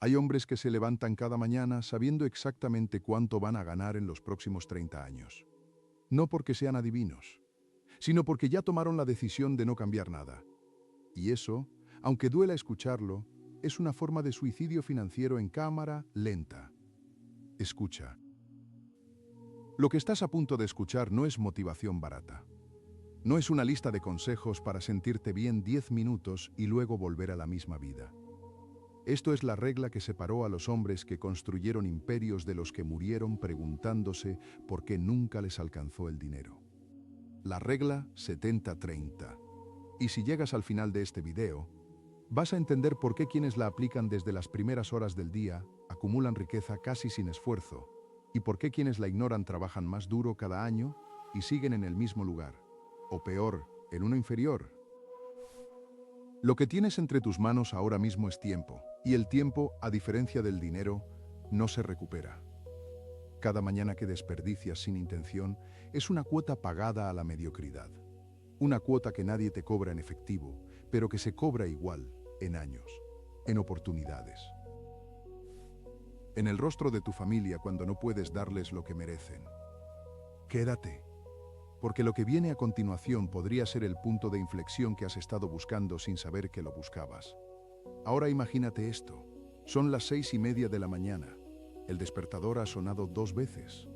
Hay hombres que se levantan cada mañana sabiendo exactamente cuánto van a ganar en los próximos 30 años. No porque sean adivinos, sino porque ya tomaron la decisión de no cambiar nada. Y eso, aunque duela escucharlo, es una forma de suicidio financiero en cámara lenta. Escucha. Lo que estás a punto de escuchar no es motivación barata. No es una lista de consejos para sentirte bien 10 minutos y luego volver a la misma vida. Esto es la regla que separó a los hombres que construyeron imperios de los que murieron preguntándose por qué nunca les alcanzó el dinero. La regla 70-30. Y si llegas al final de este video, vas a entender por qué quienes la aplican desde las primeras horas del día acumulan riqueza casi sin esfuerzo, y por qué quienes la ignoran trabajan más duro cada año y siguen en el mismo lugar, o peor, en uno inferior. Lo que tienes entre tus manos ahora mismo es tiempo, y el tiempo, a diferencia del dinero, no se recupera. Cada mañana que desperdicias sin intención es una cuota pagada a la mediocridad. Una cuota que nadie te cobra en efectivo, pero que se cobra igual, en años, en oportunidades. En el rostro de tu familia cuando no puedes darles lo que merecen. Quédate, porque lo que viene a continuación podría ser el punto de inflexión que has estado buscando sin saber que lo buscabas. Ahora imagínate esto. Son las 6:30 de la mañana. El despertador ha sonado 2 veces.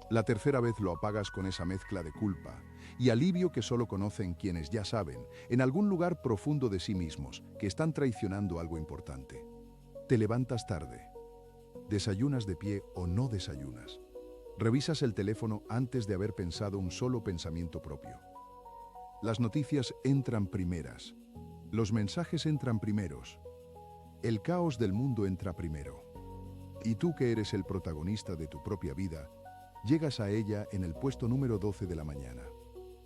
La tercera vez lo apagas con esa mezcla de culpa y alivio que solo conocen quienes ya saben, en algún lugar profundo de sí mismos, que están traicionando algo importante. Te levantas tarde. Desayunas de pie o no desayunas. Revisas el teléfono antes de haber pensado un solo pensamiento propio. Las noticias entran primeras. Los mensajes entran primeros. El caos del mundo entra primero. Y tú, que eres el protagonista de tu propia vida, llegas a ella en el puesto número 12 de la mañana.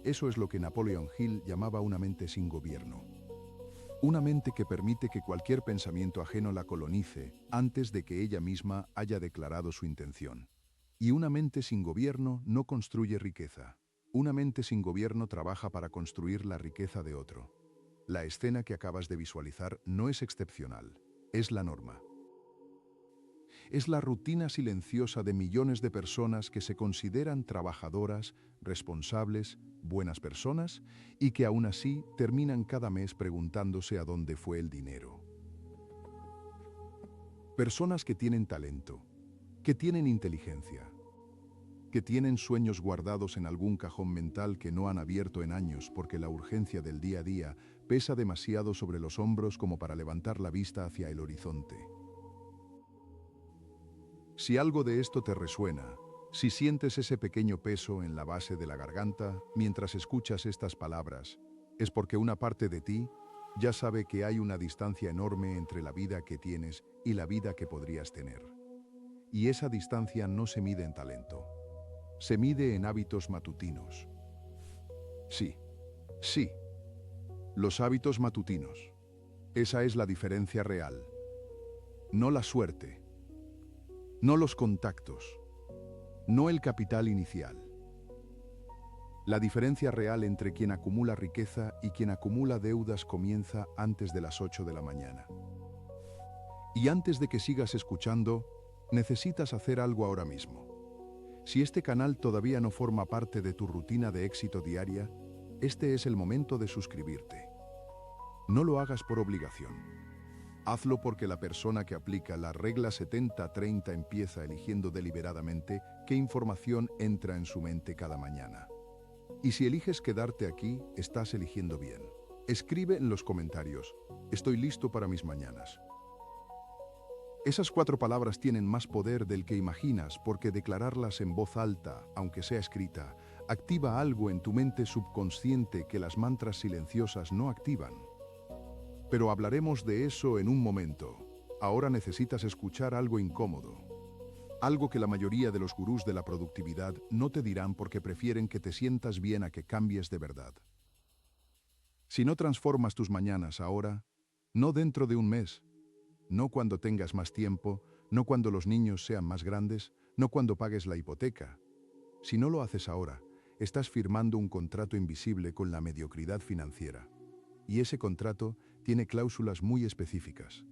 Eso es lo que Napoleon Hill llamaba una mente sin gobierno. Una mente que permite que cualquier pensamiento ajeno la colonice antes de que ella misma haya declarado su intención. Y una mente sin gobierno no construye riqueza. Una mente sin gobierno trabaja para construir la riqueza de otro. La escena que acabas de visualizar no es excepcional, es la norma. Es la rutina silenciosa de millones de personas que se consideran trabajadoras, responsables, buenas personas y que aún así terminan cada mes preguntándose a dónde fue el dinero. Personas que tienen talento, que tienen inteligencia, que tienen sueños guardados en algún cajón mental que no han abierto en años porque la urgencia del día a día pesa demasiado sobre los hombros como para levantar la vista hacia el horizonte. Si algo de esto te resuena, si sientes ese pequeño peso en la base de la garganta mientras escuchas estas palabras, es porque una parte de ti ya sabe que hay una distancia enorme entre la vida que tienes y la vida que podrías tener. Y esa distancia no se mide en talento, se mide en hábitos matutinos. Sí, sí, los hábitos matutinos. Esa es la diferencia real. No la suerte, no los contactos, no el capital inicial. La diferencia real entre quien acumula riqueza y quien acumula deudas comienza antes de las 8 de la mañana. Y antes de que sigas escuchando, necesitas hacer algo ahora mismo. Si este canal todavía no forma parte de tu rutina de éxito diaria, este es el momento de suscribirte. No lo hagas por obligación. Hazlo porque la persona que aplica la regla 70-30 empieza eligiendo deliberadamente qué información entra en su mente cada mañana. Y si eliges quedarte aquí, estás eligiendo bien. Escribe en los comentarios: estoy listo para mis mañanas. Esas 4 palabras tienen más poder del que imaginas porque declararlas en voz alta, aunque sea escrita, activa algo en tu mente subconsciente que las mantras silenciosas no activan. Pero hablaremos de eso en un momento. Ahora necesitas escuchar algo incómodo. Algo que la mayoría de los gurús de la productividad no te dirán porque prefieren que te sientas bien a que cambies de verdad. Si no transformas tus mañanas ahora, no dentro de un mes, no cuando tengas más tiempo, no cuando los niños sean más grandes, no cuando pagues la hipoteca. Si no lo haces ahora, estás firmando un contrato invisible con la mediocridad financiera. Y ese contrato tiene cláusulas muy específicas.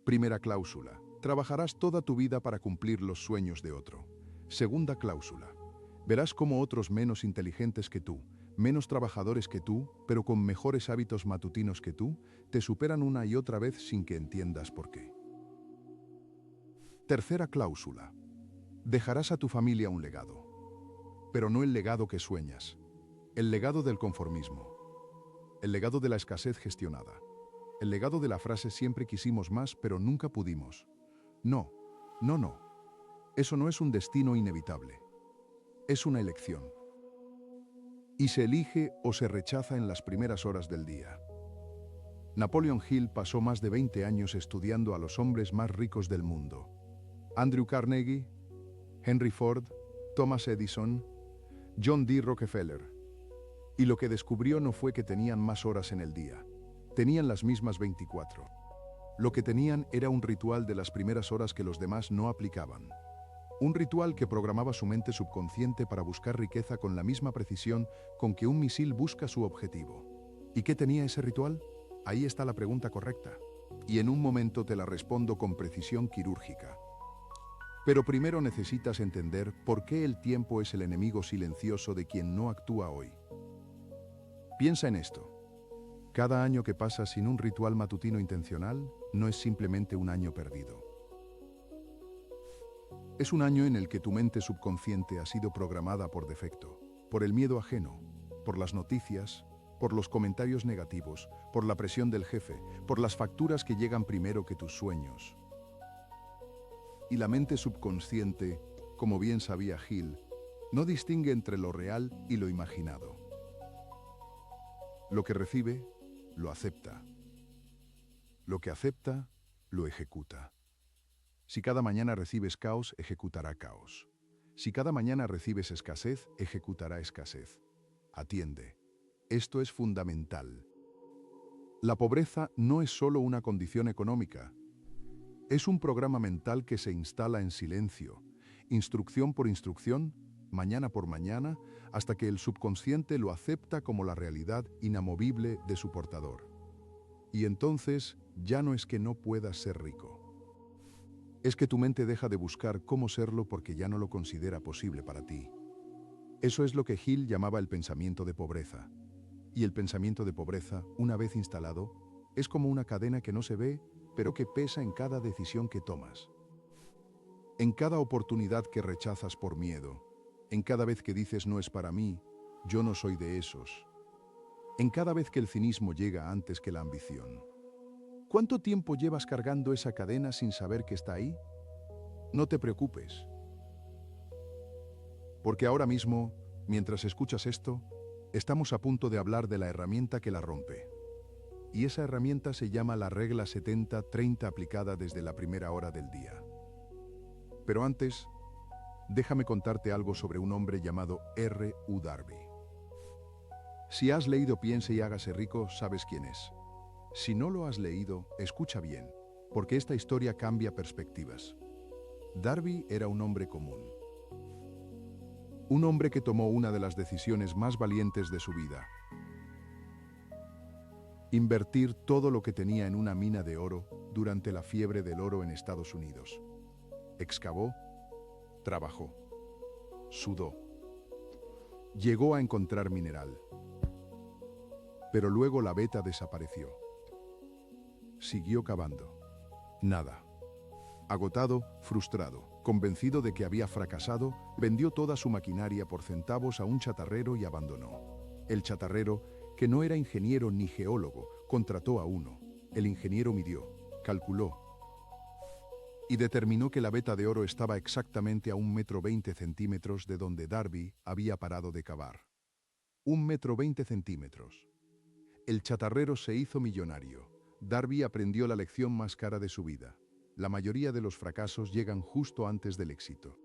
Primera cláusula. Trabajarás toda tu vida para cumplir los sueños de otro. Segunda cláusula. Verás cómo otros menos inteligentes que tú, menos trabajadores que tú, pero con mejores hábitos matutinos que tú, te superan una y otra vez sin que entiendas por qué. Tercera cláusula. Dejarás a tu familia un legado. Pero no el legado que sueñas. El legado del conformismo. El legado de la escasez gestionada. El legado de la frase siempre quisimos más, pero nunca pudimos. No, no, no. Eso no es un destino inevitable. Es una elección. Y se elige o se rechaza en las primeras horas del día. Napoleon Hill pasó más de 20 años estudiando a los hombres más ricos del mundo. Andrew Carnegie, Henry Ford, Thomas Edison, John D. Rockefeller. Y lo que descubrió no fue que tenían más horas en el día. Tenían las mismas 24. Lo que tenían era un ritual de las primeras horas que los demás no aplicaban. Un ritual que programaba su mente subconsciente para buscar riqueza con la misma precisión con que un misil busca su objetivo. ¿Y qué tenía ese ritual? Ahí está la pregunta correcta. Y en un momento te la respondo con precisión quirúrgica. Pero primero necesitas entender por qué el tiempo es el enemigo silencioso de quien no actúa hoy. Piensa en esto. Cada año que pasa sin un ritual matutino intencional no es simplemente un año perdido. Es un año en el que tu mente subconsciente ha sido programada por defecto, por el miedo ajeno, por las noticias, por los comentarios negativos, por la presión del jefe, por las facturas que llegan primero que tus sueños. Y la mente subconsciente, como bien sabía Hill, no distingue entre lo real y lo imaginado. Lo que recibe, lo acepta. Lo que acepta, lo ejecuta. Si cada mañana recibes caos, ejecutará caos. Si cada mañana recibes escasez, ejecutará escasez. Atiende. Esto es fundamental. La pobreza no es solo una condición económica. Es un programa mental que se instala en silencio, instrucción por instrucción, mañana por mañana, hasta que el subconsciente lo acepta como la realidad inamovible de su portador. Y entonces ya no es que no puedas ser rico. Es que tu mente deja de buscar cómo serlo porque ya no lo considera posible para ti. Eso es lo que Hill llamaba el pensamiento de pobreza. Y el pensamiento de pobreza, una vez instalado, es como una cadena que no se ve, pero que pesa en cada decisión que tomas. En cada oportunidad que rechazas por miedo, en cada vez que dices no es para mí, yo no soy de esos. En cada vez que el cinismo llega antes que la ambición. ¿Cuánto tiempo llevas cargando esa cadena sin saber que está ahí? No te preocupes. Porque ahora mismo, mientras escuchas esto, estamos a punto de hablar de la herramienta que la rompe. Y esa herramienta se llama la regla 70-30 aplicada desde la primera hora del día. Pero antes, déjame contarte algo sobre un hombre llamado R. U. Darby. Si has leído Piense y hágase rico, sabes quién es. Si no lo has leído, escucha bien, porque esta historia cambia perspectivas. Darby era un hombre común. Un hombre que tomó una de las decisiones más valientes de su vida. Invertir todo lo que tenía en una mina de oro durante la fiebre del oro en Estados Unidos. Excavó, trabajó, sudó. Llegó a encontrar mineral. Pero luego la veta desapareció. Siguió cavando. Nada. Agotado, frustrado, convencido de que había fracasado, vendió toda su maquinaria por centavos a un chatarrero y abandonó. El chatarrero, que no era ingeniero ni geólogo, contrató a uno. El ingeniero midió, calculó y determinó que la veta de oro estaba exactamente a 1,20 m de donde Darby había parado de cavar. 1,20 m. El chatarrero se hizo millonario. Darby aprendió la lección más cara de su vida. La mayoría de los fracasos llegan justo antes del éxito.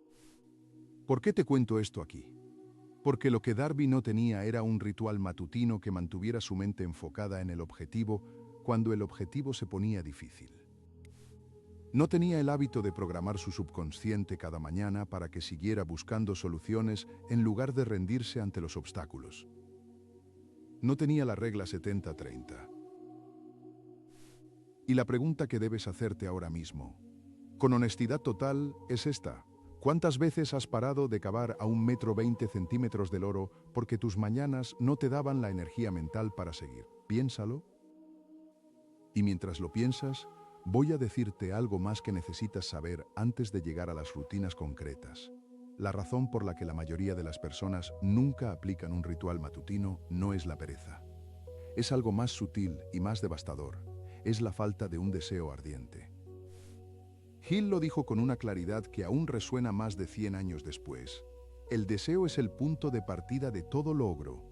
¿Por qué te cuento esto aquí? Porque lo que Darby no tenía era un ritual matutino que mantuviera su mente enfocada en el objetivo cuando el objetivo se ponía difícil. No tenía el hábito de programar su subconsciente cada mañana para que siguiera buscando soluciones en lugar de rendirse ante los obstáculos. No tenía la regla 70-30. Y la pregunta que debes hacerte ahora mismo, con honestidad total, es esta. ¿Cuántas veces has parado de cavar a 1,20 m del oro porque tus mañanas no te daban la energía mental para seguir? Piénsalo. Y mientras lo piensas, voy a decirte algo más que necesitas saber antes de llegar a las rutinas concretas. La razón por la que la mayoría de las personas nunca aplican un ritual matutino no es la pereza. Es algo más sutil y más devastador. Es la falta de un deseo ardiente. Hill lo dijo con una claridad que aún resuena más de 100 años después. El deseo es el punto de partida de todo logro,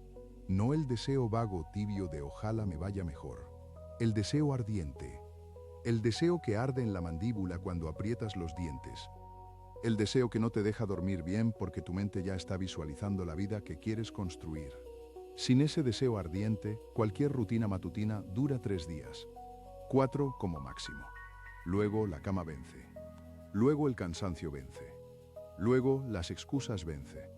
no el deseo vago tibio de ojalá me vaya mejor. El deseo ardiente, el deseo que arde en la mandíbula cuando aprietas los dientes, el deseo que no te deja dormir bien porque tu mente ya está visualizando la vida que quieres construir. Sin ese deseo ardiente, cualquier rutina matutina dura 3 días, 4 como máximo. Luego la cama vence. Luego el cansancio vence. Luego las excusas vence.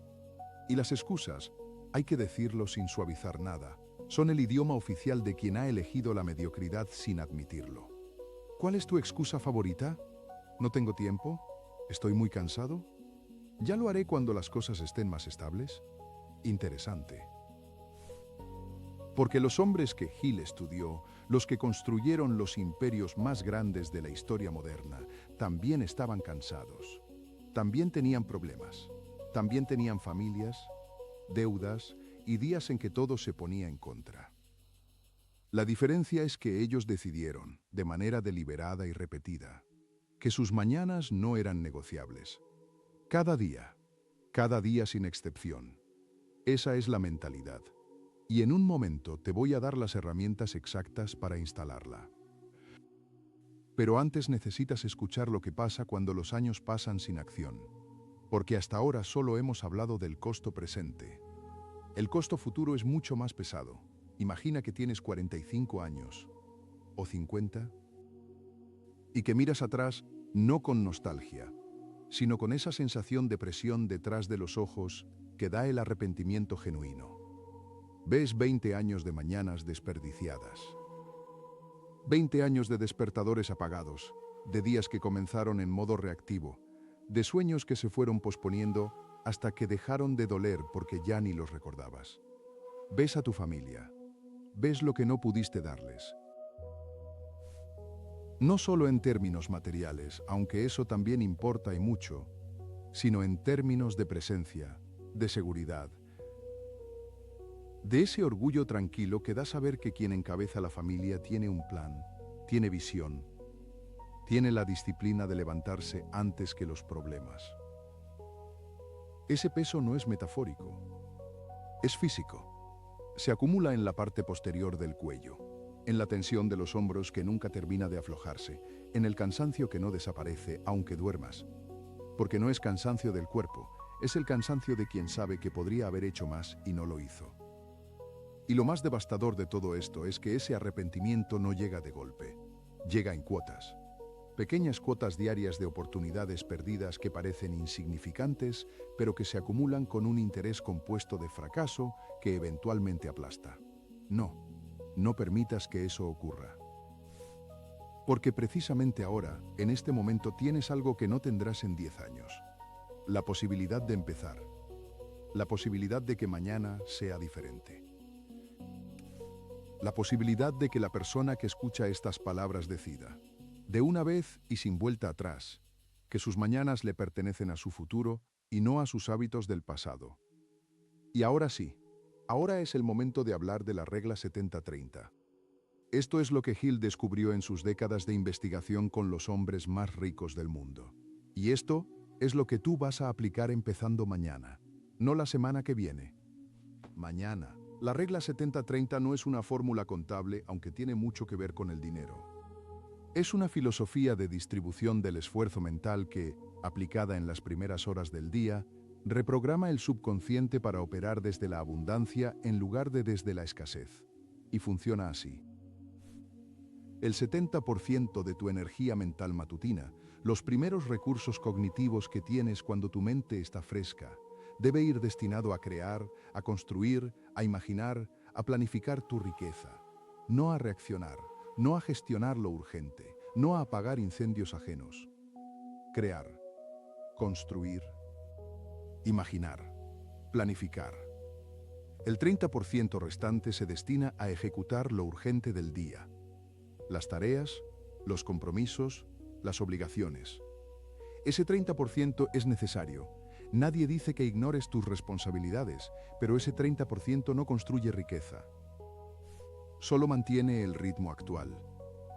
Y las excusas, hay que decirlo sin suavizar nada, son el idioma oficial de quien ha elegido la mediocridad sin admitirlo. ¿Cuál es tu excusa favorita? ¿No tengo tiempo? ¿Estoy muy cansado? ¿Ya lo haré cuando las cosas estén más estables? Interesante. Porque los hombres que Hill estudió, los que construyeron los imperios más grandes de la historia moderna, también estaban cansados. También tenían problemas. También tenían familias, deudas y días en que todo se ponía en contra. La diferencia es que ellos decidieron, de manera deliberada y repetida, que sus mañanas no eran negociables. Cada día sin excepción. Esa es la mentalidad. Y en un momento te voy a dar las herramientas exactas para instalarla. Pero antes necesitas escuchar lo que pasa cuando los años pasan sin acción. Porque hasta ahora solo hemos hablado del costo presente. El costo futuro es mucho más pesado. Imagina que tienes 45 años, o 50, y que miras atrás no con nostalgia, sino con esa sensación de presión detrás de los ojos que da el arrepentimiento genuino. Ves 20 años de mañanas desperdiciadas. 20 años de despertadores apagados, de días que comenzaron en modo reactivo, de sueños que se fueron posponiendo hasta que dejaron de doler porque ya ni los recordabas. Ves a tu familia. Ves lo que no pudiste darles. No solo en términos materiales, aunque eso también importa y mucho, sino en términos de presencia, de seguridad, de ese orgullo tranquilo que da saber que quien encabeza la familia tiene un plan, tiene visión, tiene la disciplina de levantarse antes que los problemas. Ese peso no es metafórico, es físico. Se acumula en la parte posterior del cuello, en la tensión de los hombros que nunca termina de aflojarse, en el cansancio que no desaparece aunque duermas. Porque no es cansancio del cuerpo, es el cansancio de quien sabe que podría haber hecho más y no lo hizo. Y lo más devastador de todo esto es que ese arrepentimiento no llega de golpe, llega en cuotas. Pequeñas cuotas diarias de oportunidades perdidas que parecen insignificantes, pero que se acumulan con un interés compuesto de fracaso que eventualmente aplasta. No permitas que eso ocurra. Porque precisamente ahora, en este momento, tienes algo que no tendrás en 10 años. La posibilidad de empezar. La posibilidad de que mañana sea diferente. La posibilidad de que la persona que escucha estas palabras decida, de una vez y sin vuelta atrás, que sus mañanas le pertenecen a su futuro y no a sus hábitos del pasado. Y ahora sí, ahora es el momento de hablar de la regla 70-30. Esto es lo que Hill descubrió en sus décadas de investigación con los hombres más ricos del mundo. Y esto es lo que tú vas a aplicar empezando mañana, no la semana que viene. Mañana. La regla 70-30 no es una fórmula contable, aunque tiene mucho que ver con el dinero. Es una filosofía de distribución del esfuerzo mental que, aplicada en las primeras horas del día, reprograma el subconsciente para operar desde la abundancia en lugar de desde la escasez. Y funciona así. El 70% de tu energía mental matutina, los primeros recursos cognitivos que tienes cuando tu mente está fresca, debe ir destinado a crear, a construir, a imaginar, a planificar tu riqueza, no a reaccionar, no a gestionar lo urgente, no a apagar incendios ajenos. Crear, construir, imaginar, planificar. El 30% restante se destina a ejecutar lo urgente del día. Las tareas, los compromisos, las obligaciones. Ese 30% es necesario. Nadie dice que ignores tus responsabilidades, pero ese 30% no construye riqueza. Solo mantiene el ritmo actual.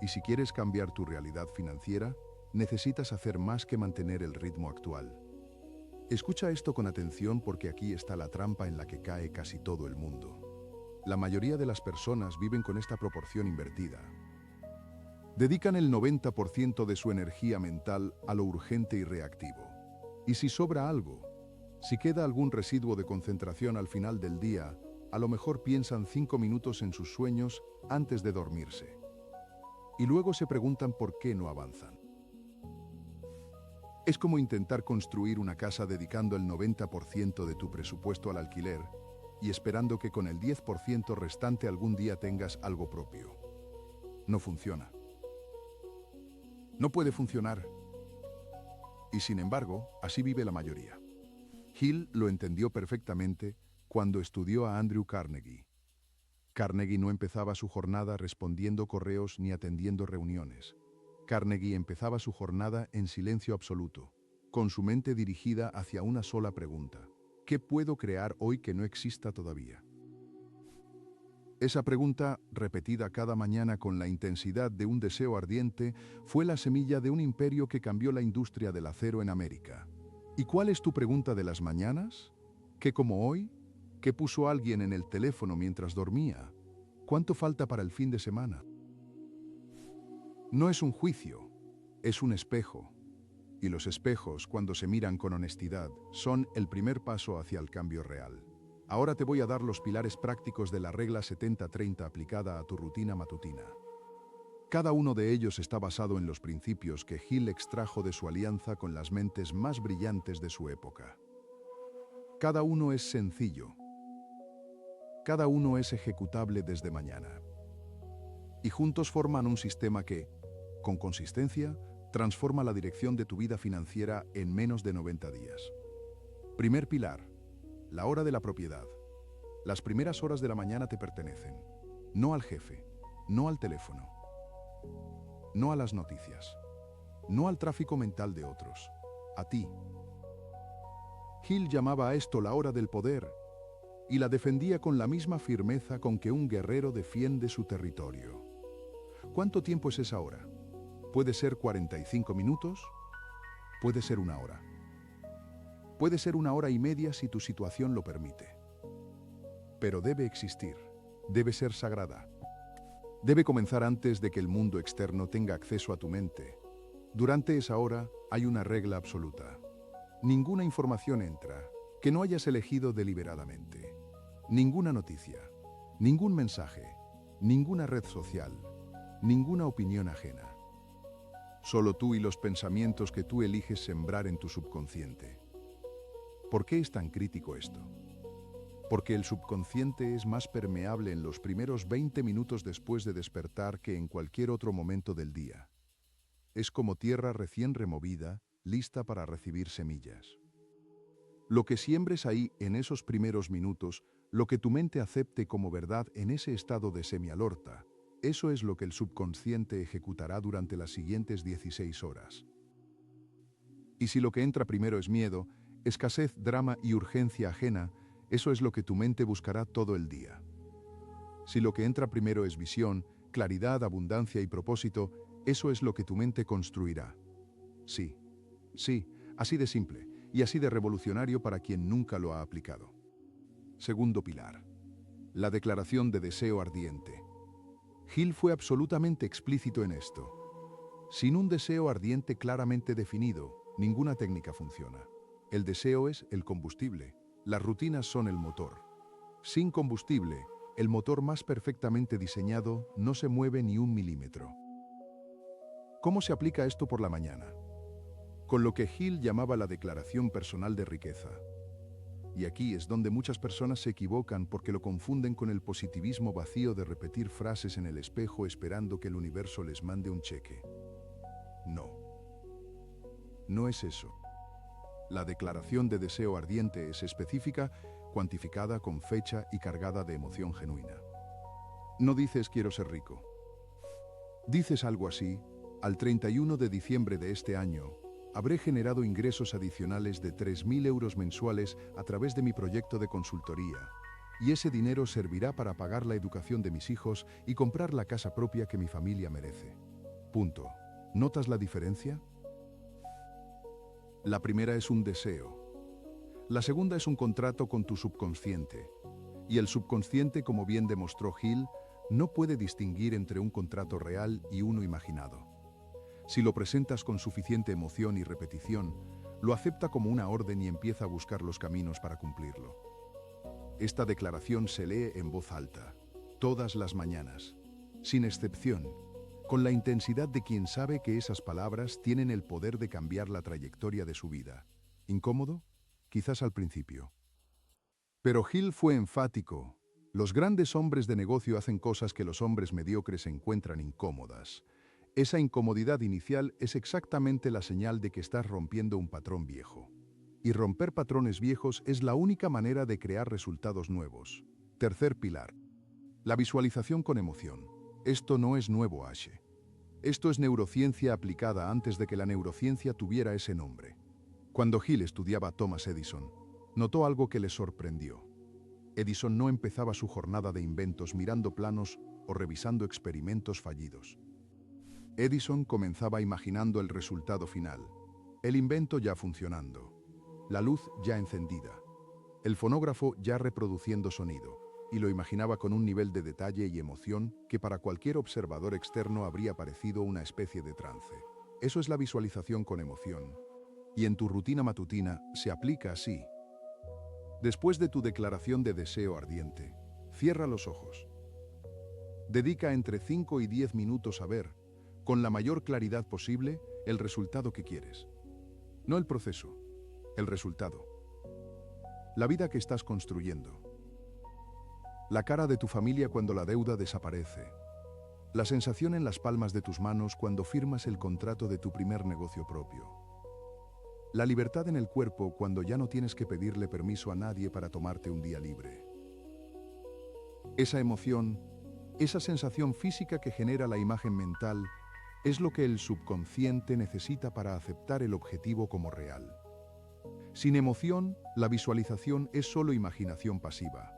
Y si quieres cambiar tu realidad financiera, necesitas hacer más que mantener el ritmo actual. Escucha esto con atención porque aquí está la trampa en la que cae casi todo el mundo. La mayoría de las personas viven con esta proporción invertida. Dedican el 90% de su energía mental a lo urgente y reactivo. Y si sobra algo, si queda algún residuo de concentración al final del día, a lo mejor piensan 5 minutos en sus sueños antes de dormirse. Y luego se preguntan por qué no avanzan. Es como intentar construir una casa dedicando el 90% de tu presupuesto al alquiler y esperando que con el 10% restante algún día tengas algo propio. No funciona. No puede funcionar. Y sin embargo, así vive la mayoría. Hill lo entendió perfectamente cuando estudió a Andrew Carnegie. Carnegie no empezaba su jornada respondiendo correos ni atendiendo reuniones. Carnegie empezaba su jornada en silencio absoluto, con su mente dirigida hacia una sola pregunta: ¿qué puedo crear hoy que no exista todavía? Esa pregunta, repetida cada mañana con la intensidad de un deseo ardiente, fue la semilla de un imperio que cambió la industria del acero en América. ¿Y cuál es tu pregunta de las mañanas? ¿Qué como hoy? ¿Qué puso alguien en el teléfono mientras dormía? ¿Cuánto falta para el fin de semana? No es un juicio, es un espejo. Y los espejos, cuando se miran con honestidad, son el primer paso hacia el cambio real. Ahora te voy a dar los pilares prácticos de la regla 70-30 aplicada a tu rutina matutina. Cada uno de ellos está basado en los principios que Hill extrajo de su alianza con las mentes más brillantes de su época. Cada uno es sencillo. Cada uno es ejecutable desde mañana. Y juntos forman un sistema que, con consistencia, transforma la dirección de tu vida financiera en menos de 90 días. Primer pilar: la hora de la propiedad. Las primeras horas de la mañana te pertenecen. No al jefe, no al teléfono, no a las noticias, no al tráfico mental de otros, a ti. Hill llamaba a esto la hora del poder y la defendía con la misma firmeza con que un guerrero defiende su territorio. ¿Cuánto tiempo es esa hora? Puede ser 45 minutos, puede ser una hora. Puede ser 1 hora y media si tu situación lo permite. Pero debe existir, debe ser sagrada. Debe comenzar antes de que el mundo externo tenga acceso a tu mente. Durante esa hora hay una regla absoluta. Ninguna información entra que no hayas elegido deliberadamente. Ninguna noticia, ningún mensaje, ninguna red social, ninguna opinión ajena. Solo tú y los pensamientos que tú eliges sembrar en tu subconsciente. ¿Por qué es tan crítico esto? Porque el subconsciente es más permeable en los primeros 20 minutos después de despertar que en cualquier otro momento del día. Es como tierra recién removida, lista para recibir semillas. Lo que siembres ahí en esos primeros minutos, lo que tu mente acepte como verdad en ese estado de semialerta, eso es lo que el subconsciente ejecutará durante las siguientes 16 horas. Y si lo que entra primero es miedo, escasez, drama y urgencia ajena, eso es lo que tu mente buscará todo el día. Si lo que entra primero es visión, claridad, abundancia y propósito, eso es lo que tu mente construirá. Sí, sí, así de simple y así de revolucionario para quien nunca lo ha aplicado. Segundo pilar: la declaración de deseo ardiente. Hill fue absolutamente explícito en esto. Sin un deseo ardiente claramente definido, ninguna técnica funciona. El deseo es el combustible. Las rutinas son el motor. Sin combustible, el motor más perfectamente diseñado no se mueve ni 1 milímetro. ¿Cómo se aplica esto por la mañana? Con lo que Hill llamaba la declaración personal de riqueza. Y aquí es donde muchas personas se equivocan porque lo confunden con el positivismo vacío de repetir frases en el espejo esperando que el universo les mande un cheque. No. No es eso. La declaración de deseo ardiente es específica, cuantificada con fecha y cargada de emoción genuina. No dices quiero ser rico. Dices algo así: al 31 de diciembre de este año, habré generado ingresos adicionales de 3.000 euros mensuales a través de mi proyecto de consultoría, y ese dinero servirá para pagar la educación de mis hijos y comprar la casa propia que mi familia merece. Punto. ¿Notas la diferencia? La primera es un deseo. La segunda es un contrato con tu subconsciente. Y el subconsciente, como bien demostró Hill, no puede distinguir entre un contrato real y uno imaginado. Si lo presentas con suficiente emoción y repetición, lo acepta como una orden y empieza a buscar los caminos para cumplirlo. Esta declaración se lee en voz alta, todas las mañanas, sin excepción, con la intensidad de quien sabe que esas palabras tienen el poder de cambiar la trayectoria de su vida. ¿Incómodo? Quizás al principio. Pero Hill fue enfático. Los grandes hombres de negocio hacen cosas que los hombres mediocres encuentran incómodas. Esa incomodidad inicial es exactamente la señal de que estás rompiendo un patrón viejo. Y romper patrones viejos es la única manera de crear resultados nuevos. Tercer pilar. La visualización con emoción. Esto no es nuevo, Ashe. Esto es neurociencia aplicada antes de que la neurociencia tuviera ese nombre. Cuando Hill estudiaba a Thomas Edison, notó algo que le sorprendió. Edison no empezaba su jornada de inventos mirando planos o revisando experimentos fallidos. Edison comenzaba imaginando el resultado final, el invento ya funcionando, la luz ya encendida, el fonógrafo ya reproduciendo sonido, y lo imaginaba con un nivel de detalle y emoción que para cualquier observador externo habría parecido una especie de trance. Eso es la visualización con emoción. Y en tu rutina matutina se aplica así. Después de tu declaración de deseo ardiente, cierra los ojos. Dedica entre 5 y 10 minutos a ver, con la mayor claridad posible, el resultado que quieres. No el proceso, el resultado. La vida que estás construyendo. La cara de tu familia cuando la deuda desaparece. La sensación en las palmas de tus manos cuando firmas el contrato de tu primer negocio propio. La libertad en el cuerpo cuando ya no tienes que pedirle permiso a nadie para tomarte un día libre. Esa emoción, esa sensación física que genera la imagen mental, es lo que el subconsciente necesita para aceptar el objetivo como real. Sin emoción, la visualización es solo imaginación pasiva.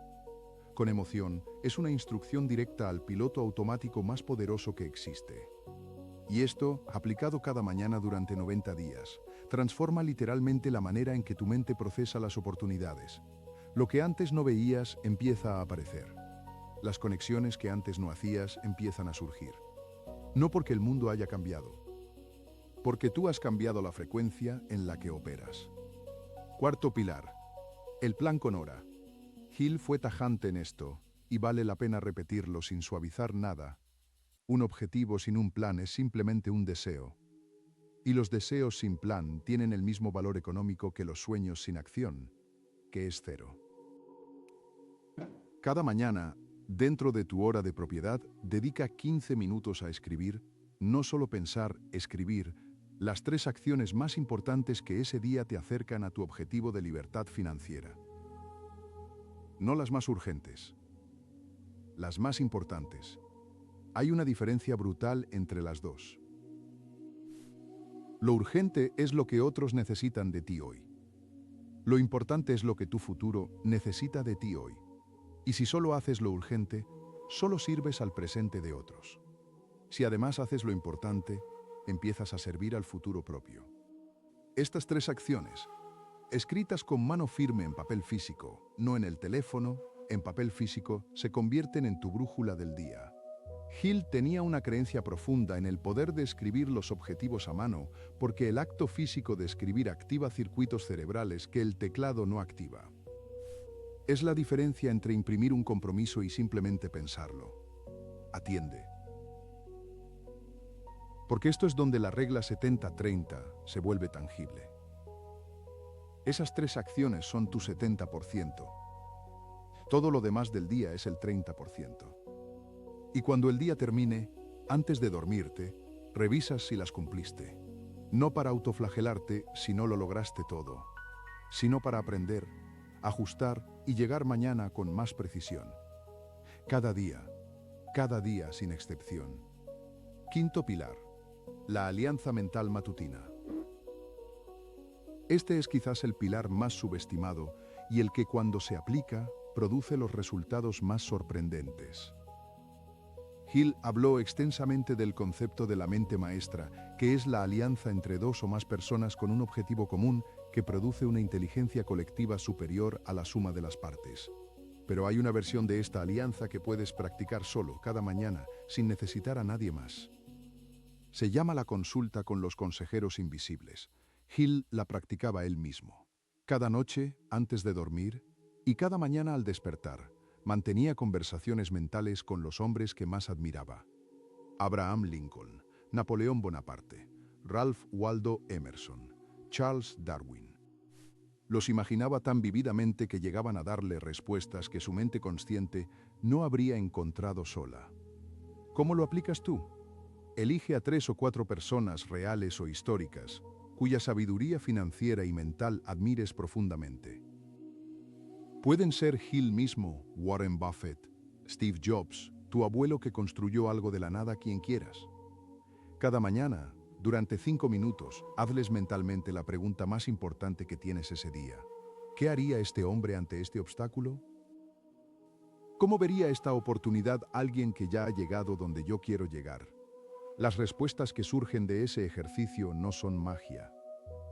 Con emoción, es una instrucción directa al piloto automático más poderoso que existe. Y esto, aplicado cada mañana durante 90 días, transforma literalmente la manera en que tu mente procesa las oportunidades. Lo que antes no veías empieza a aparecer. Las conexiones que antes no hacías empiezan a surgir. No porque el mundo haya cambiado, porque tú has cambiado la frecuencia en la que operas. Cuarto pilar. El plan con hora. Hill fue tajante en esto, y vale la pena repetirlo sin suavizar nada. Un objetivo sin un plan es simplemente un deseo. Y los deseos sin plan tienen el mismo valor económico que los sueños sin acción, que es cero. Cada mañana, dentro de tu hora de propiedad, dedica 15 minutos a escribir, no solo pensar, escribir, las 3 acciones más importantes que ese día te acercan a tu objetivo de libertad financiera. No las más urgentes, las más importantes. Hay una diferencia brutal entre las dos. Lo urgente es lo que otros necesitan de ti hoy. Lo importante es lo que tu futuro necesita de ti hoy. Y si solo haces lo urgente, solo sirves al presente de otros. Si además haces lo importante, empiezas a servir al futuro propio. Estas 3 acciones, escritas con mano firme en papel físico, no en el teléfono, en papel físico, se convierten en tu brújula del día. Hill tenía una creencia profunda en el poder de escribir los objetivos a mano, porque el acto físico de escribir activa circuitos cerebrales que el teclado no activa. Es la diferencia entre imprimir un compromiso y simplemente pensarlo. Atiende. Porque esto es donde la regla 70-30 se vuelve tangible. Esas 3 acciones son tu 70%. Todo lo demás del día es el 30%. Y cuando el día termine, antes de dormirte, revisas si las cumpliste. No para autoflagelarte si no lo lograste todo, sino para aprender, ajustar y llegar mañana con más precisión. Cada día sin excepción. Quinto pilar, la alianza mental matutina. Este es quizás el pilar más subestimado y el que cuando se aplica, produce los resultados más sorprendentes. Hill habló extensamente del concepto de la mente maestra, que es la alianza entre 2 o más personas con un objetivo común que produce una inteligencia colectiva superior a la suma de las partes. Pero hay una versión de esta alianza que puedes practicar solo, cada mañana, sin necesitar a nadie más. Se llama la consulta con los consejeros invisibles. Hill la practicaba él mismo. Cada noche, antes de dormir, y cada mañana al despertar, mantenía conversaciones mentales con los hombres que más admiraba. Abraham Lincoln, Napoleón Bonaparte, Ralph Waldo Emerson, Charles Darwin. Los imaginaba tan vividamente que llegaban a darle respuestas que su mente consciente no habría encontrado sola. ¿Cómo lo aplicas tú? Elige a 3 o 4 personas reales o históricas, cuya sabiduría financiera y mental admires profundamente. Pueden ser Hill mismo, Warren Buffett, Steve Jobs, tu abuelo que construyó algo de la nada, quien quieras. Cada mañana, durante 5 minutos, hazles mentalmente la pregunta más importante que tienes ese día. ¿Qué haría este hombre ante este obstáculo? ¿Cómo vería esta oportunidad alguien que ya ha llegado donde yo quiero llegar? Las respuestas que surgen de ese ejercicio no son magia.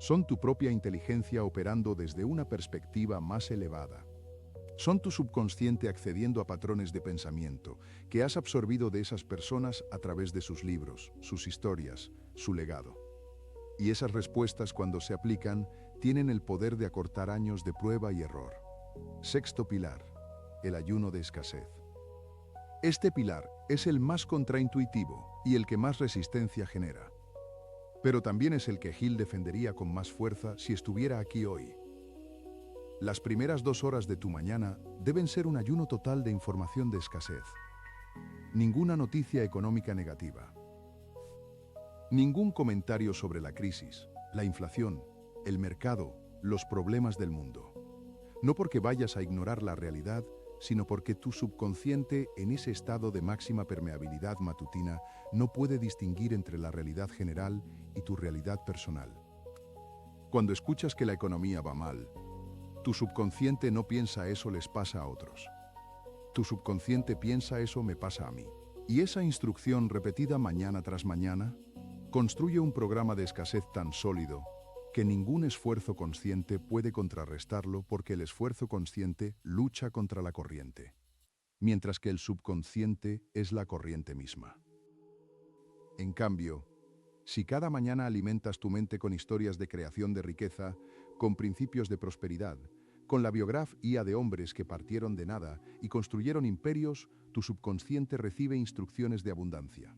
Son tu propia inteligencia operando desde una perspectiva más elevada. Son tu subconsciente accediendo a patrones de pensamiento que has absorbido de esas personas a través de sus libros, sus historias, su legado. Y esas respuestas, cuando se aplican, tienen el poder de acortar años de prueba y error. Sexto pilar, el ayuno de escasez. Este pilar es el más contraintuitivo y el que más resistencia genera. Pero también es el que Hill defendería con más fuerza si estuviera aquí hoy. Las primeras 2 horas de tu mañana deben ser un ayuno total de información de escasez. Ninguna noticia económica negativa. Ningún comentario sobre la crisis, la inflación, el mercado, los problemas del mundo. No porque vayas a ignorar la realidad, sino porque tu subconsciente, en ese estado de máxima permeabilidad matutina, no puede distinguir entre la realidad general y tu realidad personal. Cuando escuchas que la economía va mal, tu subconsciente no piensa eso les pasa a otros. Tu subconsciente piensa eso me pasa a mí. Y esa instrucción repetida mañana tras mañana construye un programa de escasez tan sólido que ningún esfuerzo consciente puede contrarrestarlo porque el esfuerzo consciente lucha contra la corriente, mientras que el subconsciente es la corriente misma. En cambio, si cada mañana alimentas tu mente con historias de creación de riqueza, con principios de prosperidad, con la biografía de hombres que partieron de nada y construyeron imperios, tu subconsciente recibe instrucciones de abundancia.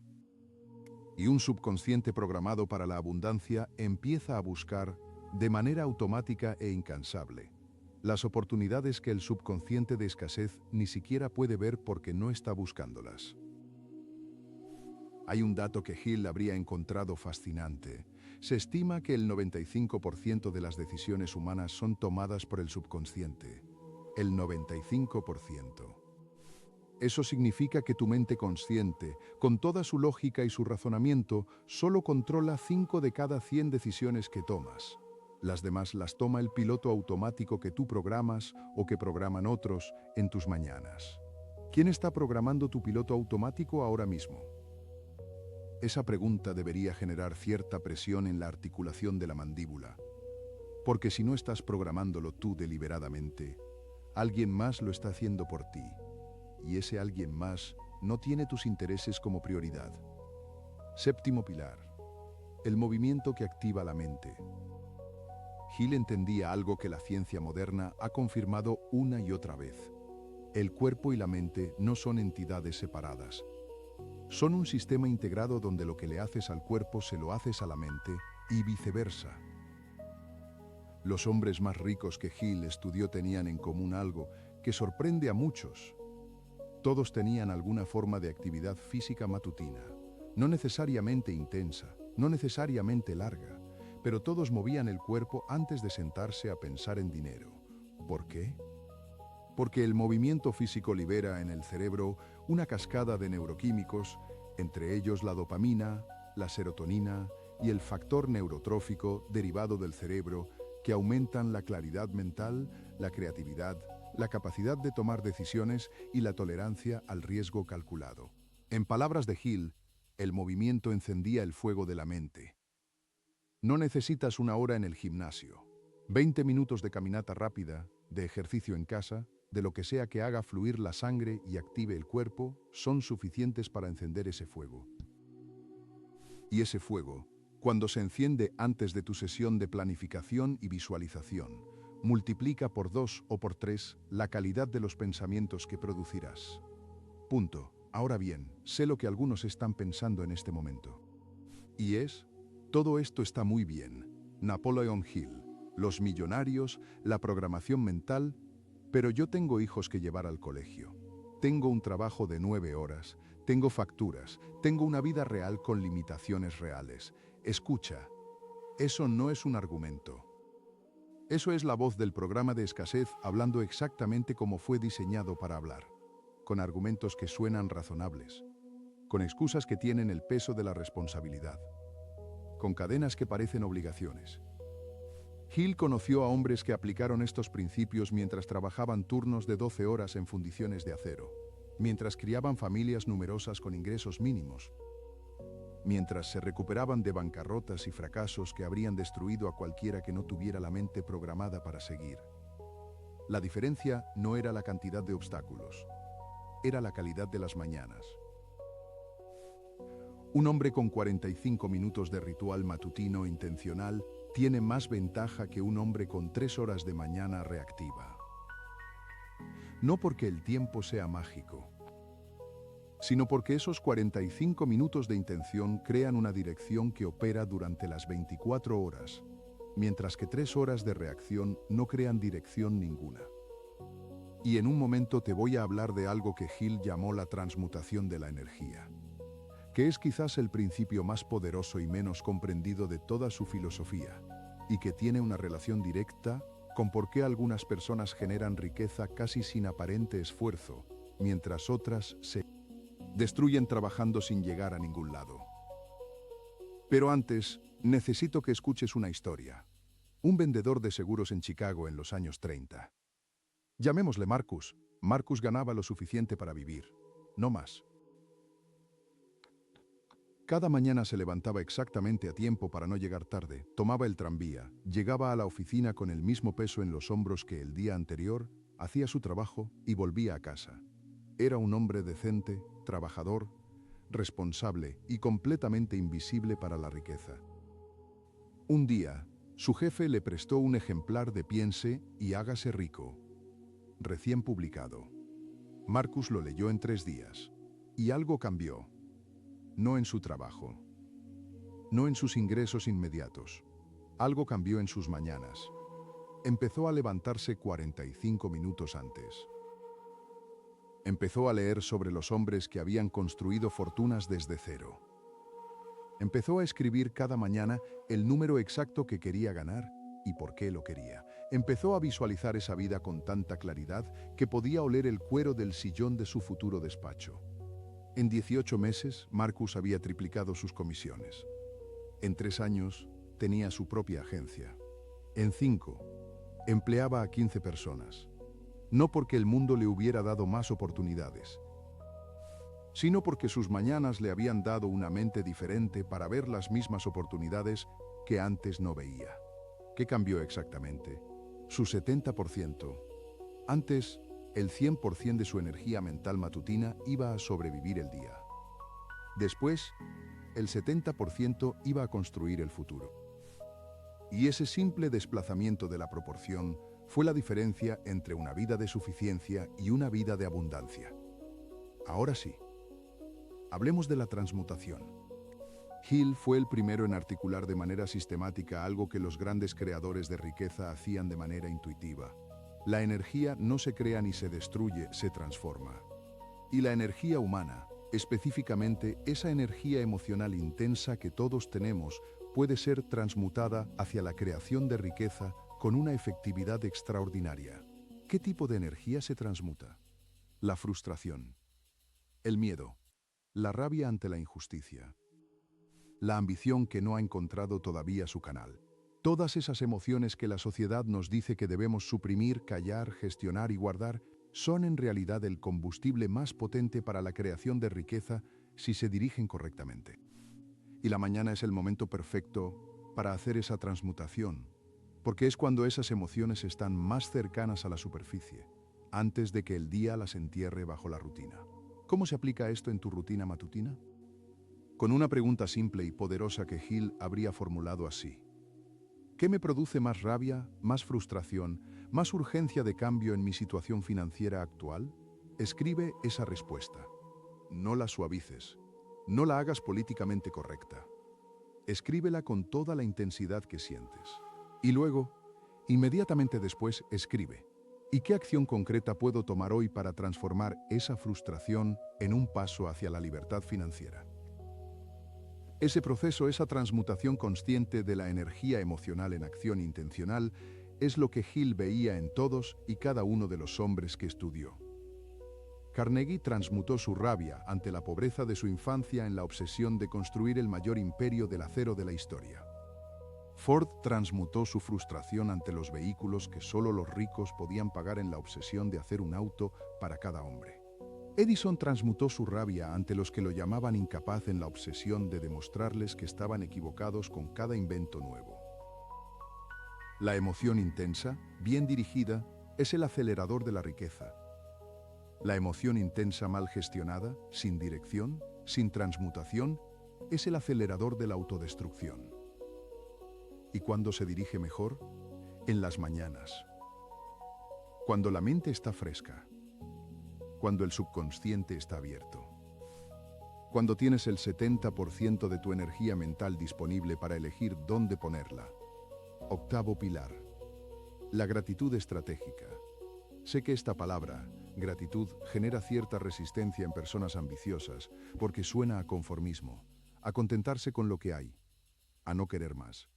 Y un subconsciente programado para la abundancia empieza a buscar, de manera automática e incansable, las oportunidades que el subconsciente de escasez ni siquiera puede ver porque no está buscándolas. Hay un dato que Hill habría encontrado fascinante. Se estima que el 95% de las decisiones humanas son tomadas por el subconsciente. El 95%. Eso significa que tu mente consciente, con toda su lógica y su razonamiento, solo controla 5 de cada 100 decisiones que tomas. Las demás las toma el piloto automático que tú programas o que programan otros en tus mañanas. ¿Quién está programando tu piloto automático ahora mismo? Esa pregunta debería generar cierta presión en la articulación de la mandíbula, porque si no estás programándolo tú deliberadamente, alguien más lo está haciendo por ti, y ese alguien más no tiene tus intereses como prioridad. Séptimo pilar, el movimiento que activa la mente. Hill entendía algo que la ciencia moderna ha confirmado una y otra vez. El cuerpo y la mente no son entidades separadas. Son un sistema integrado donde lo que le haces al cuerpo se lo haces a la mente y viceversa. Los hombres más ricos que Hill estudió tenían en común algo que sorprende a muchos. Todos tenían alguna forma de actividad física matutina, no necesariamente intensa, no necesariamente larga, pero todos movían el cuerpo antes de sentarse a pensar en dinero. ¿Por qué? Porque el movimiento físico libera en el cerebro una cascada de neuroquímicos, entre ellos la dopamina, la serotonina y el factor neurotrófico derivado del cerebro, que aumentan la claridad mental, la creatividad, la capacidad de tomar decisiones y la tolerancia al riesgo calculado. En palabras de Hill, el movimiento encendía el fuego de la mente. No necesitas una hora en el gimnasio. 20 minutos de caminata rápida, de ejercicio en casa, de lo que sea que haga fluir la sangre y active el cuerpo, son suficientes para encender ese fuego. Y ese fuego, cuando se enciende antes de tu sesión de planificación y visualización, multiplica por 2 o por 3 la calidad de los pensamientos que producirás. Punto. Ahora bien, sé lo que algunos están pensando en este momento. Y es, todo esto está muy bien. Napoleon Hill, los millonarios, la programación mental, pero yo tengo hijos que llevar al colegio. Tengo un trabajo de 9 horas, tengo facturas, tengo una vida real con limitaciones reales. Escucha, eso no es un argumento. Eso es la voz del programa de escasez hablando exactamente como fue diseñado para hablar, con argumentos que suenan razonables, con excusas que tienen el peso de la responsabilidad, con cadenas que parecen obligaciones. Hill conoció a hombres que aplicaron estos principios mientras trabajaban turnos de 12 horas en fundiciones de acero, mientras criaban familias numerosas con ingresos mínimos, mientras se recuperaban de bancarrotas y fracasos que habrían destruido a cualquiera que no tuviera la mente programada para seguir. La diferencia no era la cantidad de obstáculos, era la calidad de las mañanas. Un hombre con 45 minutos de ritual matutino intencional tiene más ventaja que un hombre con 3 horas de mañana reactiva. No porque el tiempo sea mágico, sino porque esos 45 minutos de intención crean una dirección que opera durante las 24 horas, mientras que 3 horas de reacción no crean dirección ninguna. Y en un momento te voy a hablar de algo que Hill llamó la transmutación de la energía, que es quizás el principio más poderoso y menos comprendido de toda su filosofía, y que tiene una relación directa con por qué algunas personas generan riqueza casi sin aparente esfuerzo, mientras otras se destruyen trabajando sin llegar a ningún lado. Pero antes, necesito que escuches una historia. Un vendedor de seguros en Chicago en los años 30. Llamémosle Marcus. Marcus ganaba lo suficiente para vivir, no más. Cada mañana se levantaba exactamente a tiempo para no llegar tarde, tomaba el tranvía, llegaba a la oficina con el mismo peso en los hombros que el día anterior, hacía su trabajo y volvía a casa. Era un hombre decente, trabajador, responsable y completamente invisible para la riqueza. Un día, su jefe le prestó un ejemplar de Piense y hágase rico, recién publicado. Marcus lo leyó en 3 días, y algo cambió. No en su trabajo, no en sus ingresos inmediatos. Algo cambió en sus mañanas. Empezó a levantarse 45 minutos antes. Empezó a leer sobre los hombres que habían construido fortunas desde cero. Empezó a escribir cada mañana el número exacto que quería ganar y por qué lo quería. Empezó a visualizar esa vida con tanta claridad que podía oler el cuero del sillón de su futuro despacho. En 18 meses, Marcus había triplicado sus comisiones. En 3 años, tenía su propia agencia. En 5, empleaba a 15 personas. No porque el mundo le hubiera dado más oportunidades, sino porque sus mañanas le habían dado una mente diferente para ver las mismas oportunidades que antes no veía. ¿Qué cambió exactamente? Su 70%. Antes, el 100% de su energía mental matutina iba a sobrevivir el día. Después, el 70% iba a construir el futuro. Y ese simple desplazamiento de la proporción fue la diferencia entre una vida de suficiencia y una vida de abundancia. Ahora sí, hablemos de la transmutación. Hill fue el primero en articular de manera sistemática algo que los grandes creadores de riqueza hacían de manera intuitiva. La energía no se crea ni se destruye, se transforma. Y la energía humana, específicamente esa energía emocional intensa que todos tenemos, puede ser transmutada hacia la creación de riqueza con una efectividad extraordinaria. ¿Qué tipo de energía se transmuta? La frustración, el miedo, la rabia ante la injusticia, la ambición que no ha encontrado todavía su canal. Todas esas emociones que la sociedad nos dice que debemos suprimir, callar, gestionar y guardar, son en realidad el combustible más potente para la creación de riqueza si se dirigen correctamente. Y la mañana es el momento perfecto para hacer esa transmutación, porque es cuando esas emociones están más cercanas a la superficie, antes de que el día las entierre bajo la rutina. ¿Cómo se aplica esto en tu rutina matutina? Con una pregunta simple y poderosa que Hill habría formulado así: ¿qué me produce más rabia, más frustración, más urgencia de cambio en mi situación financiera actual? Escribe esa respuesta. No la suavices. No la hagas políticamente correcta. Escríbela con toda la intensidad que sientes. Y luego, inmediatamente después, escribe: ¿y qué acción concreta puedo tomar hoy para transformar esa frustración en un paso hacia la libertad financiera? Ese proceso, esa transmutación consciente de la energía emocional en acción intencional, es lo que Hill veía en todos y cada uno de los hombres que estudió. Carnegie transmutó su rabia ante la pobreza de su infancia en la obsesión de construir el mayor imperio del acero de la historia. Ford transmutó su frustración ante los vehículos que solo los ricos podían pagar en la obsesión de hacer un auto para cada hombre. Edison transmutó su rabia ante los que lo llamaban incapaz en la obsesión de demostrarles que estaban equivocados con cada invento nuevo. La emoción intensa, bien dirigida, es el acelerador de la riqueza. La emoción intensa mal gestionada, sin dirección, sin transmutación, es el acelerador de la autodestrucción. ¿Y cuándo se dirige mejor? En las mañanas. Cuando la mente está fresca. Cuando el subconsciente está abierto. Cuando tienes el 70% de tu energía mental disponible para elegir dónde ponerla. Octavo pilar. La gratitud estratégica. Sé que esta palabra, gratitud, genera cierta resistencia en personas ambiciosas porque suena a conformismo, a contentarse con lo que hay, a no querer más.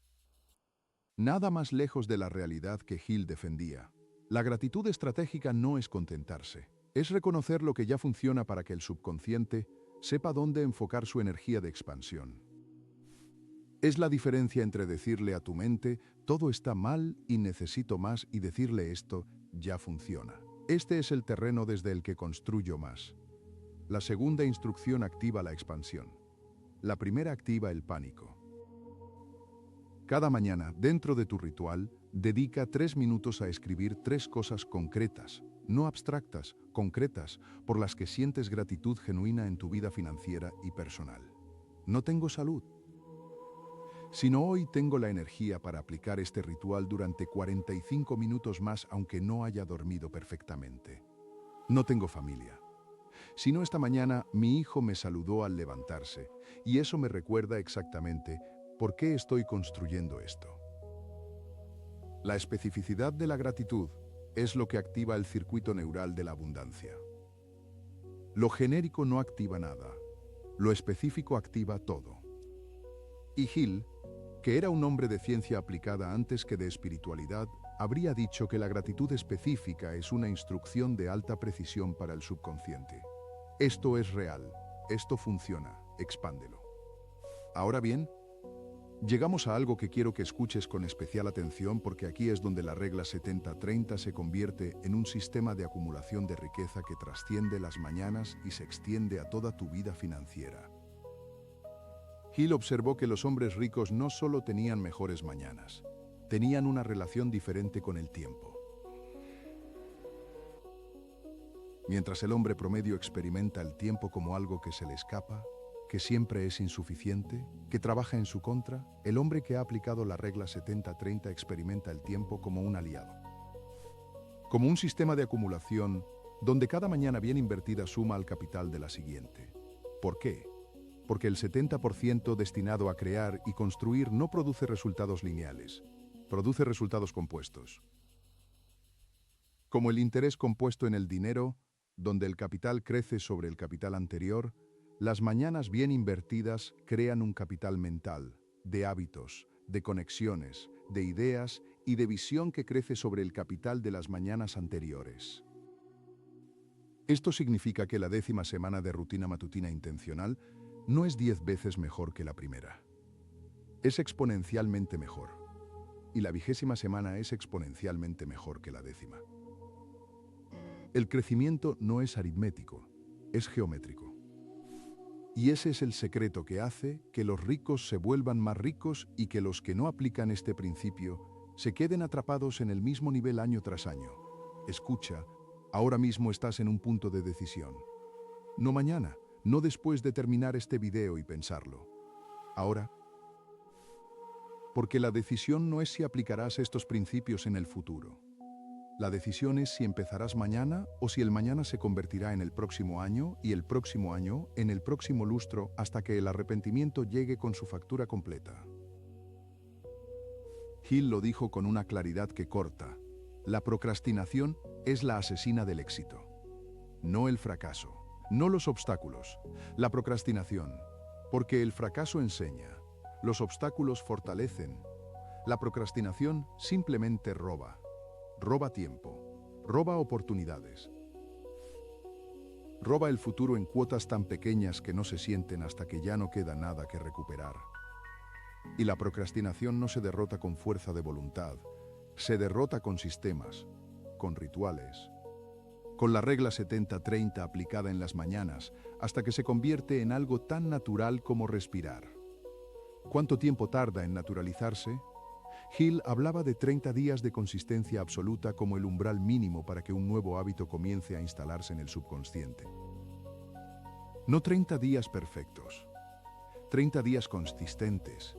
Nada más lejos de la realidad que Hill defendía. La gratitud estratégica no es contentarse. Es reconocer lo que ya funciona para que el subconsciente sepa dónde enfocar su energía de expansión. Es la diferencia entre decirle a tu mente, todo está mal y necesito más, y decirle esto, ya funciona. Este es el terreno desde el que construyo más. La segunda instrucción activa la expansión. La primera activa el pánico. Cada mañana, dentro de tu ritual, dedica 3 minutos a escribir 3 cosas concretas, no abstractas, concretas, por las que sientes gratitud genuina en tu vida financiera y personal. No tengo salud. Sino hoy tengo la energía para aplicar este ritual durante 45 minutos más aunque no haya dormido perfectamente. No tengo familia. Sino esta mañana mi hijo me saludó al levantarse y eso me recuerda exactamente por qué estoy construyendo esto. La especificidad de la gratitud es lo que activa el circuito neural de la abundancia. Lo genérico no activa nada, lo específico activa todo. Y Hill, que era un hombre de ciencia aplicada antes que de espiritualidad, habría dicho que la gratitud específica es una instrucción de alta precisión para el subconsciente. Esto es real, esto funciona, expándelo. Ahora bien, llegamos a algo que quiero que escuches con especial atención porque aquí es donde la regla 70-30 se convierte en un sistema de acumulación de riqueza que trasciende las mañanas y se extiende a toda tu vida financiera. Hill observó que los hombres ricos no solo tenían mejores mañanas, tenían una relación diferente con el tiempo. Mientras el hombre promedio experimenta el tiempo como algo que se le escapa, que siempre es insuficiente, que trabaja en su contra, el hombre que ha aplicado la regla 70-30 experimenta el tiempo como un aliado. Como un sistema de acumulación donde cada mañana bien invertida suma al capital de la siguiente. ¿Por qué? porque el 70% destinado a crear y construir no produce resultados lineales, produce resultados compuestos. Como el interés compuesto en el dinero, donde el capital crece sobre el capital anterior, las mañanas bien invertidas crean un capital mental, de hábitos, de conexiones, de ideas y de visión que crece sobre el capital de las mañanas anteriores. Esto significa que la 10ª semana de rutina matutina intencional no es 10 veces mejor que la primera. Es exponencialmente mejor. Y la 20ª semana es exponencialmente mejor que la 10ª. El crecimiento no es aritmético, es geométrico. Y ese es el secreto que hace que los ricos se vuelvan más ricos y que los que no aplican este principio se queden atrapados en el mismo nivel año tras año. Escucha, ahora mismo estás en un punto de decisión. No mañana, no después de terminar este video y pensarlo. Ahora, porque la decisión no es si aplicarás estos principios en el futuro. La decisión es si empezarás mañana o si el mañana se convertirá en el próximo año y el próximo año en el próximo lustro hasta que el arrepentimiento llegue con su factura completa. Hill lo dijo con una claridad que corta. La procrastinación es la asesina del éxito. No el fracaso, no los obstáculos, la procrastinación, porque el fracaso enseña, los obstáculos fortalecen. La procrastinación simplemente roba. Roba tiempo, roba oportunidades. Roba el futuro en cuotas tan pequeñas que no se sienten hasta que ya no queda nada que recuperar. Y la procrastinación no se derrota con fuerza de voluntad, se derrota con sistemas, con rituales, con la regla 70-30 aplicada en las mañanas hasta que se convierte en algo tan natural como respirar. ¿Cuánto tiempo tarda en naturalizarse? Hill hablaba de 30 días de consistencia absoluta como el umbral mínimo para que un nuevo hábito comience a instalarse en el subconsciente. No 30 días perfectos, 30 días consistentes,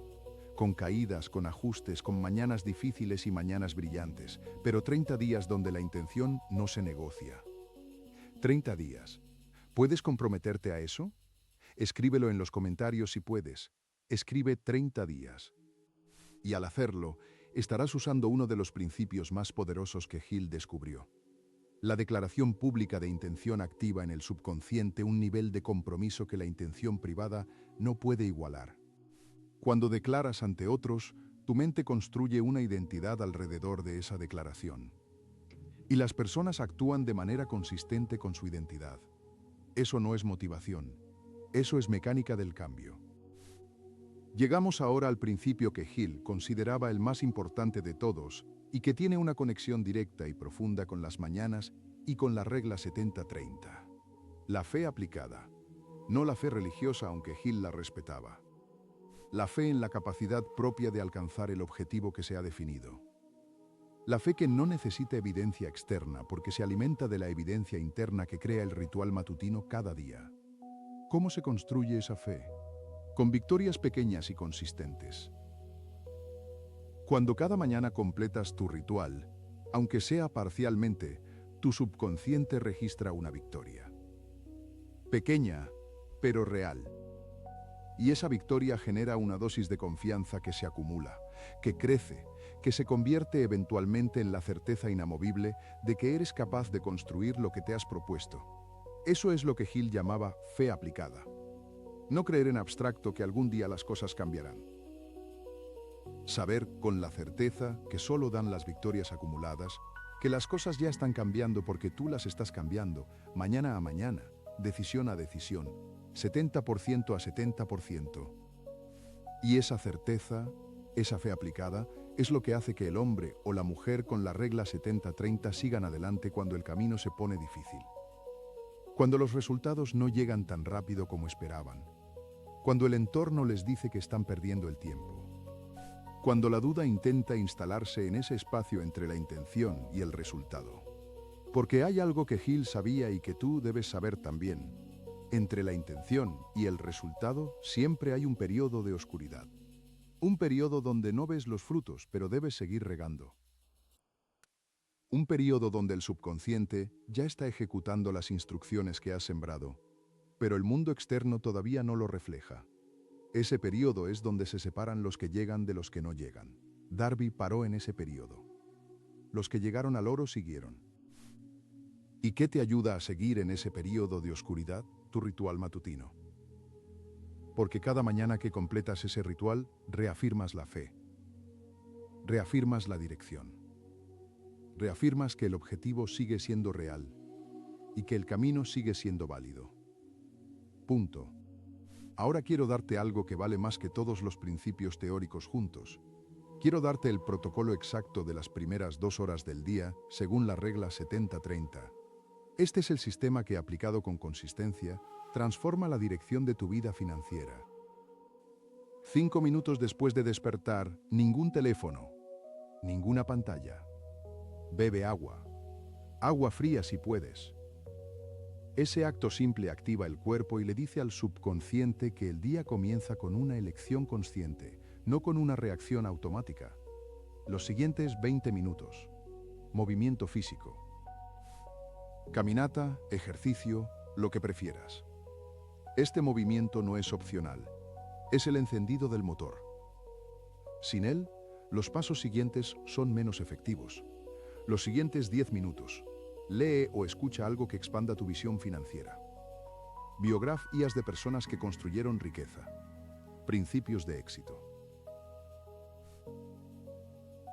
con caídas, con ajustes, con mañanas difíciles y mañanas brillantes, pero 30 días donde la intención no se negocia. 30 días. ¿Puedes comprometerte a eso? Escríbelo en los comentarios si puedes. Escribe 30 días. Y al hacerlo, estarás usando uno de los principios más poderosos que Hill descubrió. La declaración pública de intención activa en el subconsciente un nivel de compromiso que la intención privada no puede igualar. Cuando declaras ante otros, tu mente construye una identidad alrededor de esa declaración. Y las personas actúan de manera consistente con su identidad. Eso no es motivación, eso es mecánica del cambio. Llegamos ahora al principio que Hill consideraba el más importante de todos y que tiene una conexión directa y profunda con las mañanas y con la regla 70-30. La fe aplicada, no la fe religiosa aunque Hill la respetaba. La fe en la capacidad propia de alcanzar el objetivo que se ha definido. La fe que no necesita evidencia externa porque se alimenta de la evidencia interna que crea el ritual matutino cada día. ¿Cómo se construye esa fe? Con victorias pequeñas y consistentes. Cuando cada mañana completas tu ritual, aunque sea parcialmente, tu subconsciente registra una victoria. Pequeña, pero real. Y esa victoria genera una dosis de confianza que se acumula, que crece, que se convierte eventualmente en la certeza inamovible de que eres capaz de construir lo que te has propuesto. Eso es lo que Hill llamaba fe aplicada. No creer en abstracto que algún día las cosas cambiarán. Saber con la certeza que solo dan las victorias acumuladas, que las cosas ya están cambiando porque tú las estás cambiando, mañana a mañana, decisión a decisión, 70% a 70%. Y esa certeza, esa fe aplicada, es lo que hace que el hombre o la mujer con la regla 70-30 sigan adelante cuando el camino se pone difícil. Cuando los resultados no llegan tan rápido como esperaban. Cuando el entorno les dice que están perdiendo el tiempo. Cuando la duda intenta instalarse en ese espacio entre la intención y el resultado. Porque hay algo que Hill sabía y que tú debes saber también. Entre la intención y el resultado siempre hay un periodo de oscuridad. Un periodo donde no ves los frutos, pero debes seguir regando. Un periodo donde el subconsciente ya está ejecutando las instrucciones que has sembrado. pero el mundo externo todavía no lo refleja. Ese periodo es donde se separan los que llegan de los que no llegan. Darby paró en ese periodo. Los que llegaron al oro siguieron. ¿Y qué te ayuda a seguir en ese periodo de oscuridad? Tu ritual matutino. Porque cada mañana que completas ese ritual, reafirmas la fe. Reafirmas la dirección. Reafirmas que el objetivo sigue siendo real y que el camino sigue siendo válido. Punto. Ahora quiero darte algo que vale más que todos los principios teóricos juntos. Quiero darte el protocolo exacto de las primeras 2 horas del día, según la regla 70-30. Este es el sistema que, aplicado con consistencia, transforma la dirección de tu vida financiera. 5 minutos después de despertar, ningún teléfono, ninguna pantalla. Bebe agua. Agua fría si puedes. Ese acto simple activa el cuerpo y le dice al subconsciente que el día comienza con una elección consciente, no con una reacción automática. Los siguientes 20 minutos. Movimiento físico. Caminata, ejercicio, lo que prefieras. Este movimiento no es opcional. Es el encendido del motor. Sin él, los pasos siguientes son menos efectivos. Los siguientes 10 minutos. Lee o escucha algo que expanda tu visión financiera. Biografías de personas que construyeron riqueza. Principios de éxito.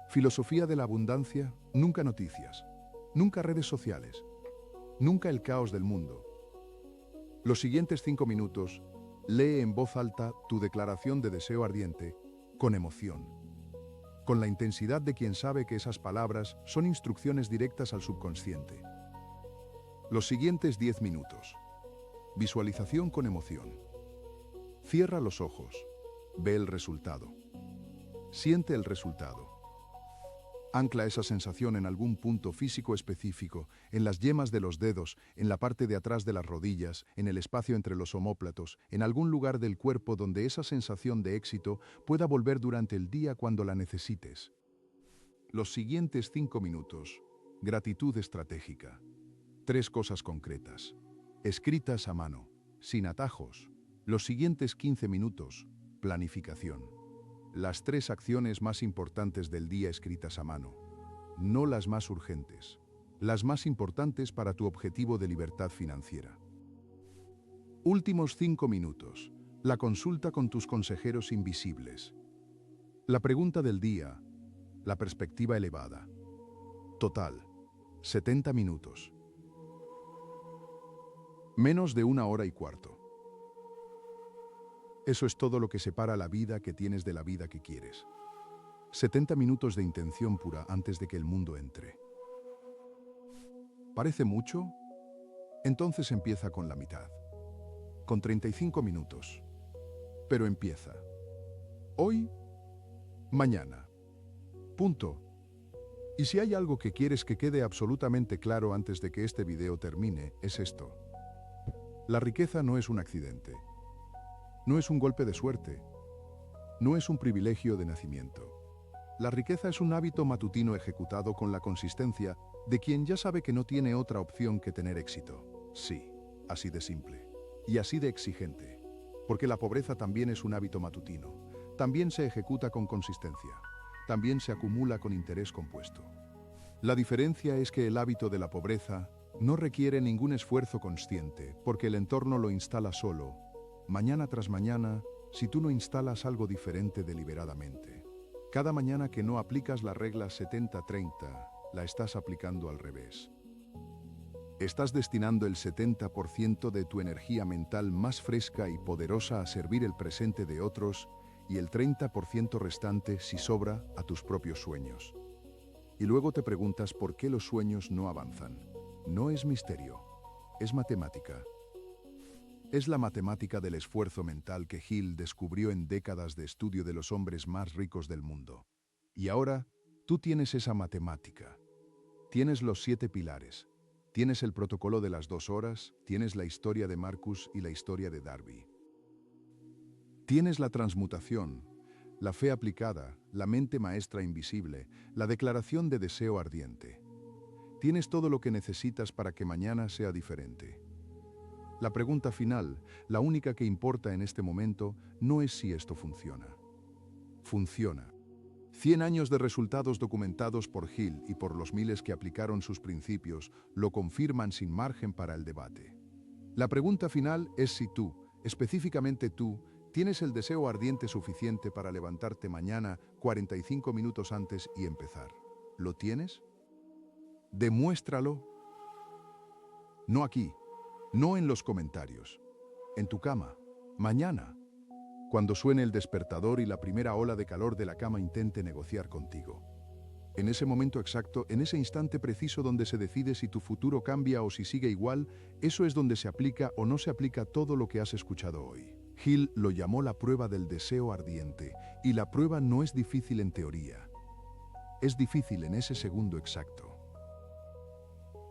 Filosofía de la abundancia, nunca noticias, nunca redes sociales, nunca el caos del mundo. Los siguientes 5 minutos, lee en voz alta tu declaración de deseo ardiente, con emoción, con la intensidad de quien sabe que esas palabras son instrucciones directas al subconsciente. Los siguientes 10 minutos, visualización con emoción. Cierra los ojos, ve el resultado, siente el resultado. Ancla esa sensación en algún punto físico específico, en las yemas de los dedos, en la parte de atrás de las rodillas, en el espacio entre los omóplatos, en algún lugar del cuerpo donde esa sensación de éxito pueda volver durante el día cuando la necesites. Los siguientes 5 minutos, gratitud estratégica. 3 cosas concretas, escritas a mano, sin atajos. Los siguientes 15 minutos, planificación. Las 3 acciones más importantes del día escritas a mano, no las más urgentes, las más importantes para tu objetivo de libertad financiera. Últimos 5 minutos, la consulta con tus consejeros invisibles. La pregunta del día, la perspectiva elevada. Total, 70 minutos. Menos de 1 hora y cuarto. Eso es todo lo que separa la vida que tienes de la vida que quieres. 70 minutos de intención pura antes de que el mundo entre. ¿Parece mucho? Entonces empieza con la mitad. Con 35 minutos. Pero empieza. Hoy, mañana. Punto. Y si hay algo que quieres que quede absolutamente claro antes de que este video termine, es esto. La riqueza no es un accidente. No es un golpe de suerte. No es un privilegio de nacimiento. La riqueza es un hábito matutino ejecutado con la consistencia de quien ya sabe que no tiene otra opción que tener éxito. Sí, así de simple. Y así de exigente. Porque la pobreza también es un hábito matutino. También se ejecuta con consistencia. También se acumula con interés compuesto. La diferencia es que el hábito de la pobreza no requiere ningún esfuerzo consciente, porque el entorno lo instala solo, mañana tras mañana, si tú no instalas algo diferente deliberadamente. Cada mañana que no aplicas la regla 70-30, la estás aplicando al revés. Estás destinando el 70% de tu energía mental más fresca y poderosa a servir el presente de otros y el 30% restante, si sobra, a tus propios sueños. Y luego te preguntas por qué los sueños no avanzan. No es misterio, es matemática. Es la matemática del esfuerzo mental que Hill descubrió en décadas de estudio de los hombres más ricos del mundo. Y ahora, tú tienes esa matemática. Tienes los 7 pilares. Tienes el protocolo de las 2 horas, tienes la historia de Marcus y la historia de Darby. Tienes la transmutación, la fe aplicada, la mente maestra invisible, la declaración de deseo ardiente. Tienes todo lo que necesitas para que mañana sea diferente. La pregunta final, la única que importa en este momento, no es si esto funciona. Funciona. 100 años de resultados documentados por Hill y por los miles que aplicaron sus principios lo confirman sin margen para el debate. La pregunta final es si tú, específicamente tú, tienes el deseo ardiente suficiente para levantarte mañana 45 minutos antes y empezar. ¿Lo tienes? Demuéstralo. No aquí, no en los comentarios, en tu cama, mañana, cuando suene el despertador y la primera ola de calor de la cama intente negociar contigo. En ese momento exacto, en ese instante preciso donde se decide si tu futuro cambia o si sigue igual, eso es donde se aplica o no se aplica todo lo que has escuchado hoy. Hill lo llamó la prueba del deseo ardiente, y la prueba no es difícil en teoría. Es difícil en ese segundo exacto.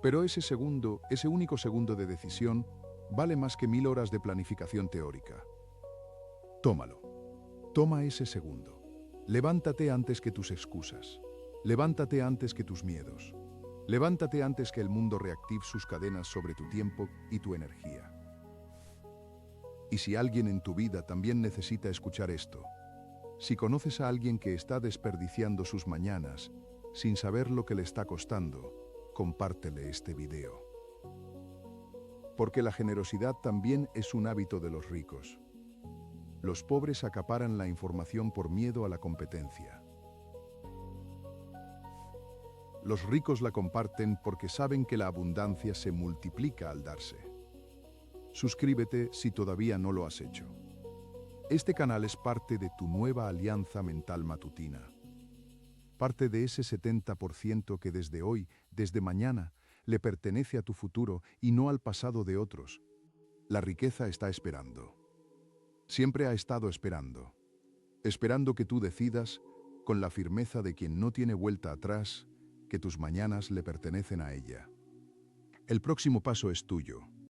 Pero ese segundo, ese único segundo de decisión, vale más que 1000 horas de planificación teórica. Tómalo. Toma ese segundo. Levántate antes que tus excusas. Levántate antes que tus miedos. Levántate antes que el mundo reactive sus cadenas sobre tu tiempo y tu energía. Y si alguien en tu vida también necesita escuchar esto, si conoces a alguien que está desperdiciando sus mañanas sin saber lo que le está costando, compártele este video. Porque la generosidad también es un hábito de los ricos. Los pobres acaparan la información por miedo a la competencia. Los ricos la comparten porque saben que la abundancia se multiplica al darse. Suscríbete si todavía no lo has hecho. Este canal es parte de tu nueva alianza mental matutina. Parte de ese 70% que desde hoy, desde mañana, le pertenece a tu futuro y no al pasado de otros. La riqueza está esperando. Siempre ha estado esperando. Esperando que tú decidas, con la firmeza de quien no tiene vuelta atrás, que tus mañanas le pertenecen a ella. El próximo paso es tuyo.